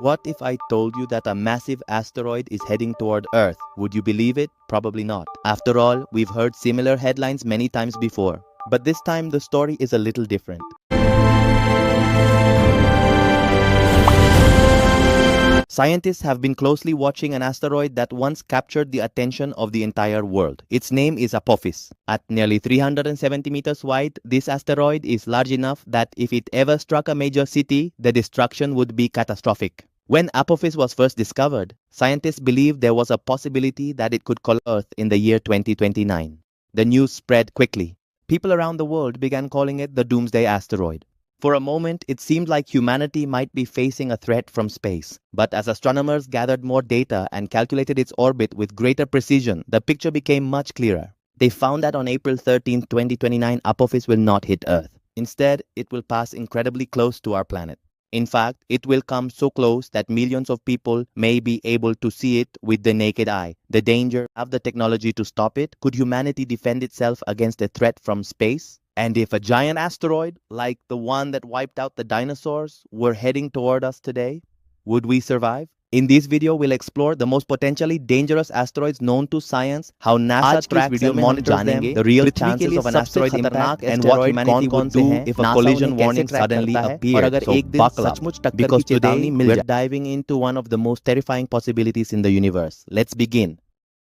What if I told you that a massive asteroid is heading toward Earth? Would you believe it? Probably not. After all, we've heard similar headlines many times before. But this time the story is a little different. Scientists have been closely watching an asteroid that once captured the attention of the entire world. Its name is Apophis. At nearly 370 meters wide, this asteroid is large enough that if it ever struck a major city, the destruction would be catastrophic. When Apophis was first discovered, scientists believed there was a possibility that it could collide Earth in the year 2029. The news spread quickly. People around the world began calling it the Doomsday asteroid. For a moment, it seemed like humanity might be facing a threat from space. But as astronomers gathered more data and calculated its orbit with greater precision, the picture became much clearer. They found that on April 13, 2029, Apophis will not hit Earth. Instead, it will pass incredibly close to our planet. In fact, it will come so close that millions of people may be able to see it with the naked eye. The danger of the technology to stop it. Could humanity defend itself against a threat from space? And if a giant asteroid, like the one that wiped out the dinosaurs, were heading toward us today, would we survive? In this video, we'll explore the most potentially dangerous asteroids known to science, how NASA tracks and monitors them, the real chances of an asteroid impact, and what humanity would do if a collision warning suddenly appeared. So buckle up, because today we're diving into one of the most terrifying possibilities in the universe. Let's begin.